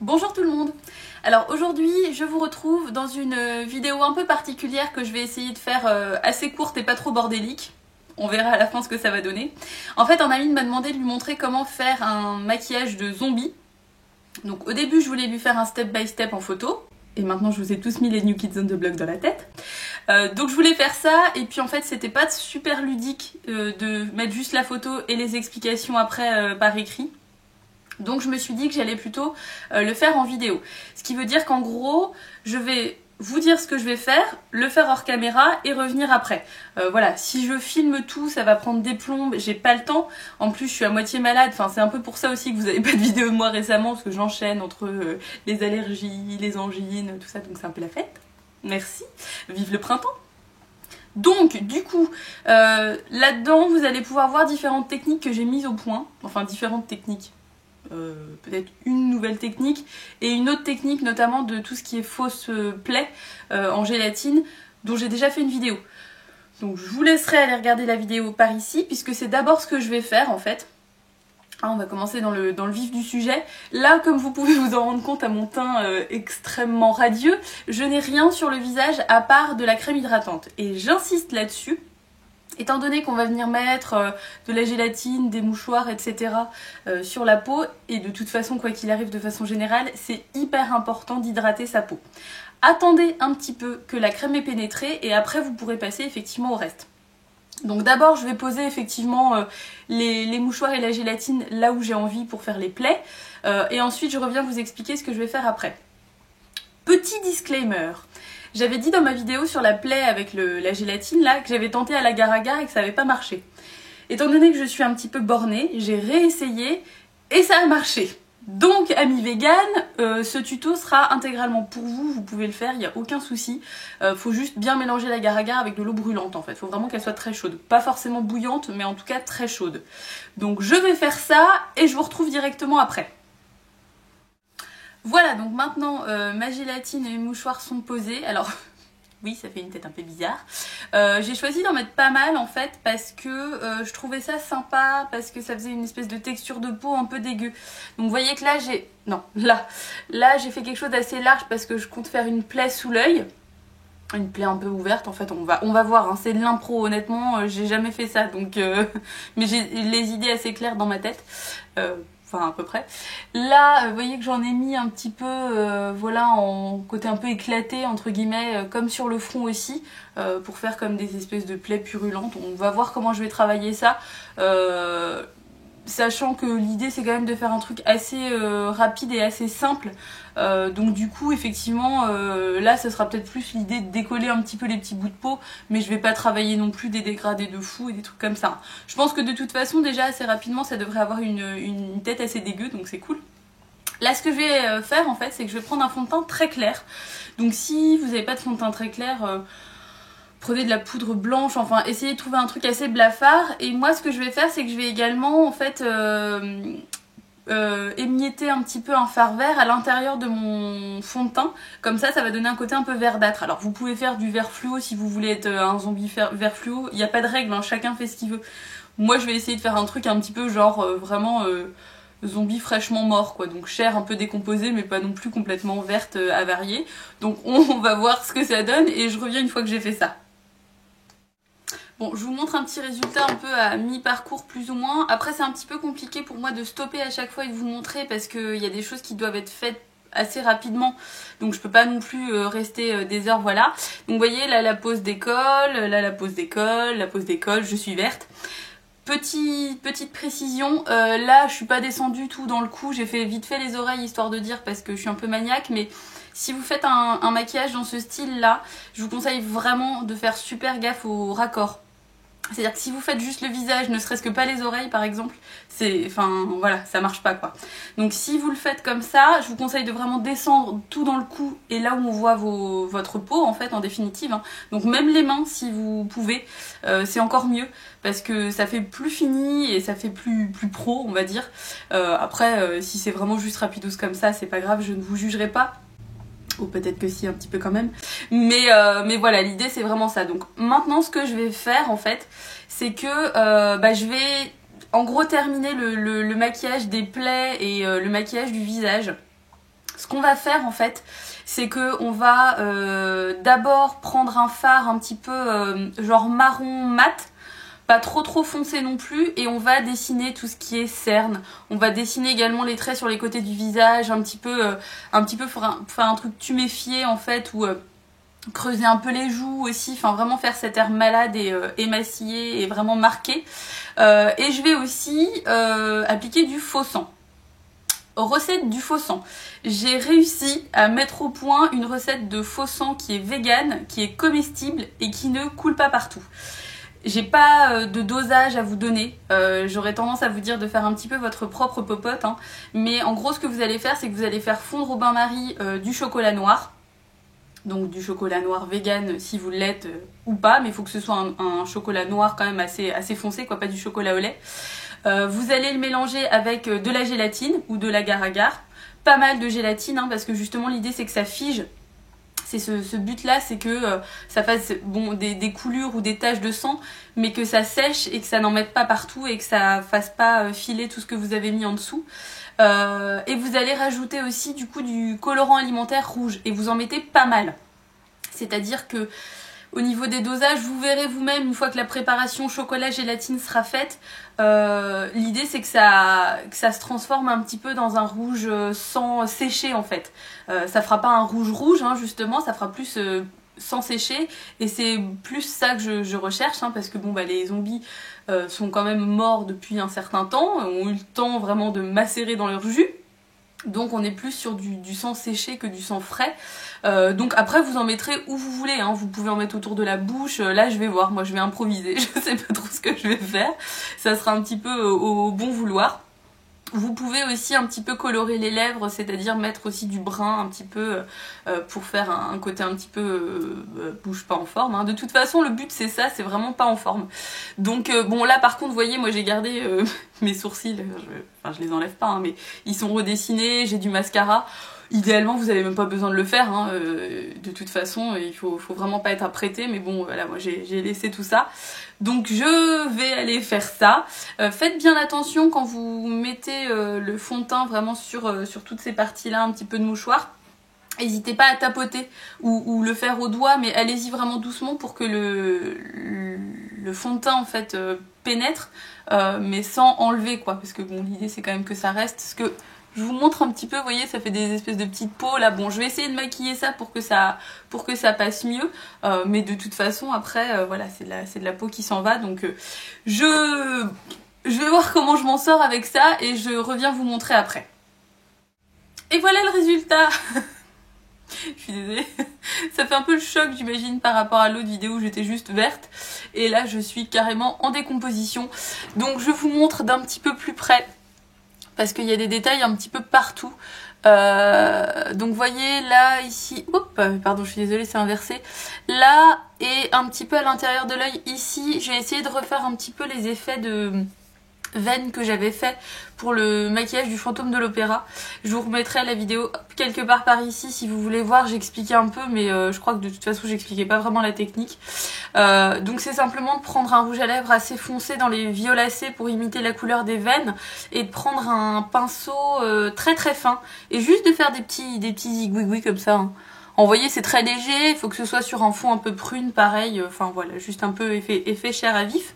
Bonjour tout le monde. Alors aujourd'hui je vous retrouve dans une vidéo un peu particulière que je vais essayer de faire assez courte et pas trop bordélique. On verra à la fin ce que ça va donner. En fait un ami m'a demandé de lui montrer comment faire un maquillage de zombie. Donc au début je voulais lui faire un step by step en photo. Et maintenant je vous ai tous mis les New Kids on the Block dans la tête. Donc je voulais faire ça et puis en fait c'était pas super ludique de mettre juste la photo et les explications après par écrit. Donc je me suis dit que j'allais plutôt le faire en vidéo. Ce qui veut dire qu'en gros, je vais vous dire ce que je vais faire, le faire hors caméra et revenir après. Voilà, si je filme tout, ça va prendre des plombes, j'ai pas le temps. En plus, je suis à moitié malade, enfin c'est un peu pour ça aussi que vous avez pas de vidéo de moi récemment, parce que j'enchaîne entre les allergies, les angines, tout ça, donc c'est un peu la fête. Merci, vive le printemps. Donc du coup, là-dedans, vous allez pouvoir voir différentes techniques que j'ai mises au point, enfin différentes techniques. Peut-être une nouvelle technique et une autre technique notamment de tout ce qui est fausse plaie en gélatine dont j'ai déjà fait une vidéo. Donc je vous laisserai aller regarder la vidéo par ici puisque c'est d'abord ce que je vais faire en fait. On va commencer dans le vif du sujet. Là, comme vous pouvez vous en rendre compte à mon teint extrêmement radieux, je n'ai rien sur le visage à part de la crème hydratante. Et j'insiste là-dessus. Étant donné qu'on va venir mettre de la gélatine, des mouchoirs, etc. Sur la peau, et de toute façon, quoi qu'il arrive de façon générale, c'est hyper important d'hydrater sa peau. Attendez un petit peu que la crème ait pénétré et après vous pourrez passer effectivement au reste. Donc d'abord je vais poser effectivement les mouchoirs et la gélatine là où j'ai envie pour faire les plaies. Et ensuite je reviens vous expliquer ce que je vais faire après. Petit disclaimer. J'avais dit dans ma vidéo sur la plaie avec la gélatine là que j'avais tenté à l'agar-agar et que ça n'avait pas marché. Étant donné que je suis un petit peu bornée, j'ai réessayé et ça a marché. Donc amis vegan, ce tuto sera intégralement pour vous, vous pouvez le faire, il n'y a aucun souci. Faut juste bien mélanger l'agar-agar avec de l'eau brûlante en fait, faut vraiment qu'elle soit très chaude. Pas forcément bouillante, mais en tout cas très chaude. Donc je vais faire ça et je vous retrouve directement après. Voilà, donc maintenant ma gélatine et mes mouchoirs sont posés. Alors oui, ça fait une tête un peu bizarre. J'ai choisi d'en mettre pas mal en fait parce que je trouvais ça sympa, parce que ça faisait une espèce de texture de peau un peu dégueu. Donc vous voyez que là j'ai... Non, là j'ai fait quelque chose d'assez large parce que je compte faire une plaie sous l'œil. Une plaie un peu ouverte en fait, on va voir, hein. C'est de l'impro honnêtement, j'ai jamais fait ça donc... Mais j'ai les idées assez claires dans ma tête. Enfin à peu près. Là, vous voyez que j'en ai mis un petit peu, voilà, en côté un peu éclaté, entre guillemets, comme sur le front aussi, pour faire comme des espèces de plaies purulentes. On va voir comment je vais travailler ça, sachant que l'idée c'est quand même de faire un truc assez rapide et assez simple. Donc du coup effectivement là ça sera peut-être plus l'idée de décoller un petit peu les petits bouts de peau, mais je vais pas travailler non plus des dégradés de fou et des trucs comme ça. Je pense que de toute façon déjà assez rapidement ça devrait avoir une tête assez dégueu, donc c'est cool. Là ce que je vais faire en fait c'est que je vais prendre un fond de teint très clair. Donc si vous n'avez pas de fond de teint très clair, prenez de la poudre blanche, enfin essayez de trouver un truc assez blafard. Et moi ce que je vais faire c'est que je vais également en fait émietter un petit peu un fard vert à l'intérieur de mon fond de teint, comme ça va donner un côté un peu verdâtre. Alors vous pouvez faire du vert fluo si vous voulez être un zombie vert fluo, il n'y a pas de règle, hein, chacun fait ce qu'il veut. Moi je vais essayer de faire un truc un petit peu genre vraiment zombie fraîchement mort quoi, donc chair un peu décomposée mais pas non plus complètement verte avariée. Donc on va voir ce que ça donne et je reviens une fois que j'ai fait ça. Bon, je vous montre un petit résultat un peu à mi-parcours plus ou moins. Après c'est un petit peu compliqué pour moi de stopper à chaque fois et de vous montrer parce qu'il y a des choses qui doivent être faites assez rapidement. Donc je peux pas non plus rester des heures, voilà. Donc vous voyez là la pose d'école, là la pose d'école, la pose d'école, je suis verte. Petite précision, là je suis pas descendue tout dans le cou, j'ai fait vite fait les oreilles histoire de dire parce que je suis un peu maniaque, mais si vous faites un maquillage dans ce style là, je vous conseille vraiment de faire super gaffe au raccord. C'est-à-dire que si vous faites juste le visage, ne serait-ce que pas les oreilles par exemple, enfin voilà, ça marche pas quoi. Donc si vous le faites comme ça, je vous conseille de vraiment descendre tout dans le cou et là où on voit votre peau en fait en définitive. Hein. Donc même les mains si vous pouvez, c'est encore mieux parce que ça fait plus fini et ça fait plus pro on va dire. Après si c'est vraiment juste rapidos comme ça, c'est pas grave, je ne vous jugerai pas. Ou peut-être que si, un petit peu quand même. Mais voilà, l'idée c'est vraiment ça. Donc maintenant ce que je vais faire en fait, c'est que je vais en gros terminer le maquillage des plaies et le maquillage du visage. Ce qu'on va faire en fait, c'est que on va d'abord prendre un fard un petit peu genre marron mat, pas trop foncé non plus, et on va dessiner tout ce qui est cerne. On va dessiner également les traits sur les côtés du visage, un petit peu faire un truc tuméfié en fait, ou creuser un peu les joues aussi, enfin vraiment faire cet air malade et émacié et vraiment marqué. Et je vais aussi appliquer du faux sang. Recette du faux sang. J'ai réussi à mettre au point une recette de faux sang qui est végane, qui est comestible et qui ne coule pas partout. J'ai pas de dosage à vous donner, j'aurais tendance à vous dire de faire un petit peu votre propre popote, hein. Mais en gros ce que vous allez faire, c'est que vous allez faire fondre au bain-marie du chocolat noir, donc du chocolat noir vegan si vous l'êtes ou pas, mais il faut que ce soit un chocolat noir quand même assez foncé, quoi, pas du chocolat au lait. Vous allez le mélanger avec de la gélatine ou de l'agar-agar, pas mal de gélatine, hein, parce que justement l'idée c'est que ça fige. C'est ce but là, c'est que ça fasse bon, des coulures ou des taches de sang, mais que ça sèche et que ça n'en mette pas partout et que ça fasse pas filer tout ce que vous avez mis en dessous. Et vous allez rajouter aussi du coup du colorant alimentaire rouge, et vous en mettez pas mal. C'est-à-dire que au niveau des dosages, vous verrez vous-même une fois que la préparation chocolat-gélatine sera faite. L'idée c'est que ça se transforme un petit peu dans un rouge sans sécher en fait. Ça fera pas un rouge hein, justement, ça fera plus sans sécher, et c'est plus ça que je recherche, hein, parce que bon bah les zombies sont quand même morts depuis un certain temps, ont eu le temps vraiment de macérer dans leur jus. Donc on est plus sur du sang séché que du sang frais. Donc après vous en mettrez où vous voulez, hein. Vous pouvez en mettre autour de la bouche. Là je vais voir, moi je vais improviser, je sais pas trop ce que je vais faire. Ça sera un petit peu au bon vouloir. Vous pouvez aussi un petit peu colorer les lèvres, c'est-à-dire mettre aussi du brun un petit peu pour faire un côté un petit peu bouche pas en forme, hein. De toute façon le but c'est ça, c'est vraiment pas en forme. Donc bon là par contre vous voyez, moi j'ai gardé mes sourcils, je les enlève pas, hein, mais ils sont redessinés, j'ai du mascara. Idéalement vous avez même pas besoin de le faire, hein. De toute façon il faut vraiment pas être apprêté, mais bon voilà, moi j'ai laissé tout ça. Donc je vais aller faire ça. Faites bien attention quand vous mettez le fond de teint vraiment sur toutes ces parties là, un petit peu de mouchoir. N'hésitez pas à tapoter ou le faire au doigt, mais allez-y vraiment doucement pour que le fond de teint en fait pénètre, mais sans enlever quoi, parce que bon l'idée c'est quand même que ça reste. Parce que je vous montre un petit peu, vous voyez, ça fait des espèces de petites peaux là. Bon, je vais essayer de maquiller ça pour que ça passe mieux. Mais de toute façon, après, voilà, c'est de la peau qui s'en va. Donc, je vais voir comment je m'en sors avec ça et je reviens vous montrer après. Et voilà le résultat. Je suis désolée. Ça fait un peu le choc, j'imagine, par rapport à l'autre vidéo où j'étais juste verte. Et là, je suis carrément en décomposition. Donc, je vous montre d'un petit peu plus près, parce qu'il y a des détails un petit peu partout. Donc vous voyez là, ici, pardon, je suis désolée, c'est inversé. Là, et un petit peu à l'intérieur de l'œil, ici, j'ai essayé de refaire un petit peu les effets de veine que j'avais fait pour le maquillage du fantôme de l'opéra. Je vous remettrai la vidéo quelque part par ici si vous voulez voir. J'expliquais un peu, mais je crois que de toute façon j'expliquais pas vraiment la technique. Donc c'est simplement de prendre un rouge à lèvres assez foncé dans les violacés pour imiter la couleur des veines, et de prendre un pinceau très fin et juste de faire des petits zigouigouis comme ça, hein. Vous voyez, c'est très léger, il faut que ce soit sur un fond un peu prune, pareil, enfin voilà, juste un peu effet chair à vif.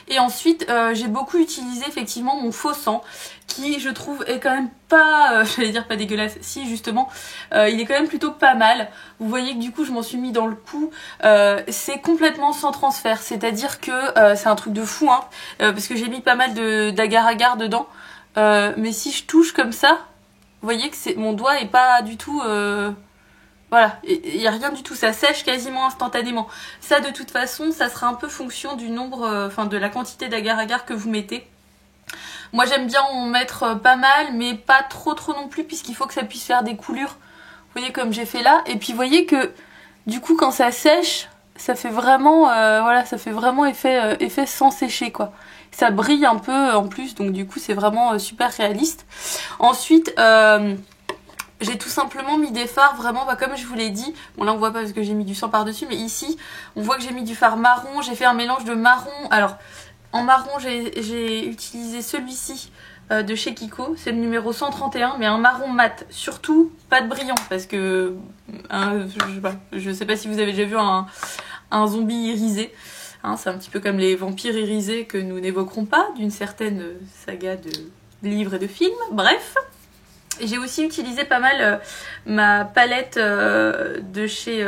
Et ensuite, j'ai beaucoup utilisé effectivement mon faux sang, qui je trouve est quand même pas, j'allais dire pas dégueulasse, si justement, il est quand même plutôt pas mal. Vous voyez que du coup je m'en suis mis dans le cou, c'est complètement sans transfert, c'est-à-dire que c'est un truc de fou, hein, parce que j'ai mis pas mal d'agar-agar dedans, mais si je touche comme ça, vous voyez que mon doigt est pas du tout... Voilà, il n'y a rien du tout, ça sèche quasiment instantanément. Ça, de toute façon, ça sera un peu fonction du nombre, de la quantité d'agar-agar que vous mettez. Moi, j'aime bien en mettre pas mal, mais pas trop non plus, puisqu'il faut que ça puisse faire des coulures. Vous voyez, comme j'ai fait là. Et puis, vous voyez que, du coup, quand ça sèche, ça fait vraiment, voilà, ça fait vraiment effet sans sécher, quoi. Ça brille un peu en plus, donc du coup, c'est vraiment super réaliste. Ensuite... j'ai tout simplement mis des fards vraiment, comme je vous l'ai dit. Bon là on voit pas parce que j'ai mis du sang par dessus, mais ici on voit que j'ai mis du fard marron. J'ai fait un mélange de marron. Alors En marron, j'ai utilisé celui-ci de chez Kiko, c'est le numéro 131, mais un marron mat, surtout pas de brillant, parce que je sais pas si vous avez déjà vu un zombie irisé, hein, c'est un petit peu comme les vampires irisés que nous n'évoquerons pas, d'une certaine saga de livres et de films, bref. J'ai aussi utilisé pas mal ma palette de chez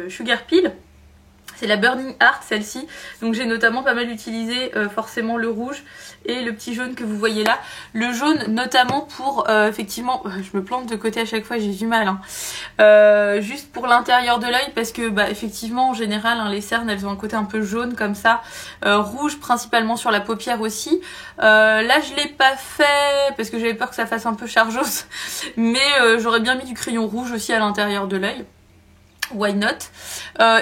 Sugar Peel. C'est la Burning Heart, celle-ci. Donc j'ai notamment pas mal utilisé forcément le rouge et le petit jaune que vous voyez là. Le jaune notamment pour, effectivement, je me plante de côté à chaque fois, j'ai du mal. Hein. Juste pour l'intérieur de l'œil parce que, effectivement, en général, hein, les cernes, elles ont un côté un peu jaune comme ça. Rouge principalement sur la paupière aussi. Là, je l'ai pas fait parce que j'avais peur que ça fasse un peu chargeuse. Mais j'aurais bien mis du crayon rouge aussi à l'intérieur de l'œil. Why not?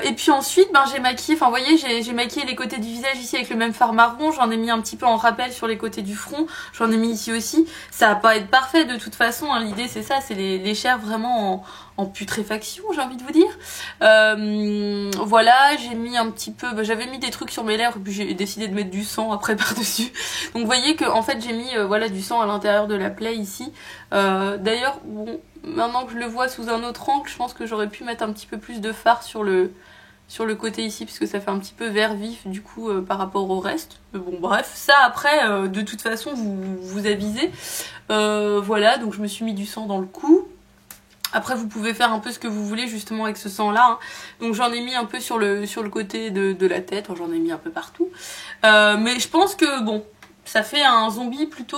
Et puis ensuite j'ai maquillé, enfin vous voyez j'ai maquillé les côtés du visage ici avec le même fard marron, j'en ai mis un petit peu en rappel sur les côtés du front, j'en ai mis ici aussi. Ça va pas être parfait de toute façon, hein. L'idée c'est ça, c'est les chairs vraiment en putréfaction, j'ai envie de vous dire. Voilà, j'ai mis un petit peu, j'avais mis des trucs sur mes lèvres puis j'ai décidé de mettre du sang après par dessus. Donc vous voyez que en fait j'ai mis voilà du sang à l'intérieur de la plaie ici. D'ailleurs bon, maintenant que je le vois sous un autre angle, je pense que j'aurais pu mettre un petit peu plus de fard sur le côté ici, parce que ça fait un petit peu vert vif du coup par rapport au reste. Mais bon bref, ça après, de toute façon vous avisez. Voilà, donc je me suis mis du sang dans le cou. Après vous pouvez faire un peu ce que vous voulez justement avec ce sang là. Hein. Donc j'en ai mis un peu sur le côté de la tête, enfin, j'en ai mis un peu partout. Mais je pense que bon... Ça fait un zombie plutôt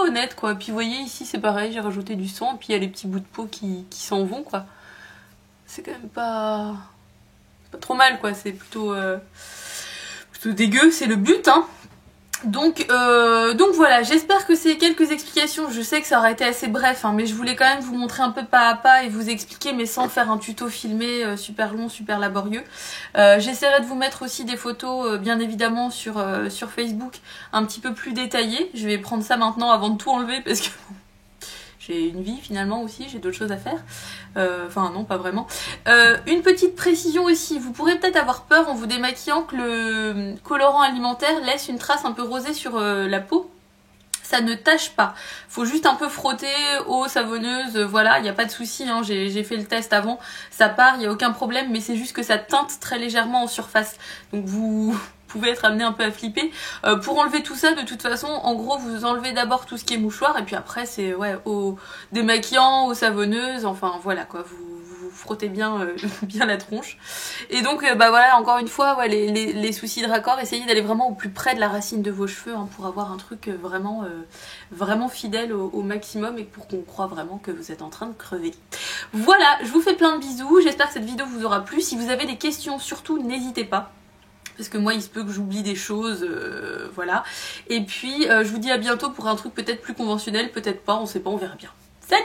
honnête quoi. Puis vous voyez ici c'est pareil, j'ai rajouté du sang et puis il y a les petits bouts de peau qui s'en vont quoi. C'est quand même pas trop mal quoi, c'est plutôt dégueu, c'est le but hein. Donc voilà, j'espère que ces quelques explications, je sais que ça aurait été assez bref, hein, mais je voulais quand même vous montrer un peu pas à pas et vous expliquer, mais sans faire un tuto filmé super long, super laborieux. J'essaierai de vous mettre aussi des photos, bien évidemment, sur Facebook, un petit peu plus détaillées. Je vais prendre ça maintenant avant de tout enlever, parce que j'ai une vie finalement aussi, j'ai d'autres choses à faire. Enfin non, pas vraiment. Une petite précision aussi, vous pourrez peut-être avoir peur en vous démaquillant que le colorant alimentaire laisse une trace un peu rosée sur la peau. Ça ne tâche pas. Faut juste un peu frotter, eau savonneuse, voilà, il n'y a pas de souci, hein, j'ai fait le test avant, ça part, il n'y a aucun problème, mais c'est juste que ça teinte très légèrement en surface. Donc vous pouvez être amené un peu à flipper. Pour enlever tout ça, de toute façon, en gros, vous enlevez d'abord tout ce qui est mouchoir, et puis après, c'est ouais, au démaquillant, eau savonneuse, enfin voilà quoi, vous frottez bien, bien la tronche. Et donc, voilà, encore une fois, ouais, les soucis de raccord, essayez d'aller vraiment au plus près de la racine de vos cheveux hein, pour avoir un truc vraiment, vraiment fidèle au maximum et pour qu'on croit vraiment que vous êtes en train de crever. Voilà, je vous fais plein de bisous, j'espère que cette vidéo vous aura plu. Si vous avez des questions, surtout, n'hésitez pas. Parce que moi, il se peut que j'oublie des choses, voilà. Et puis, je vous dis à bientôt pour un truc peut-être plus conventionnel, peut-être pas, on sait pas, on verra bien. Salut!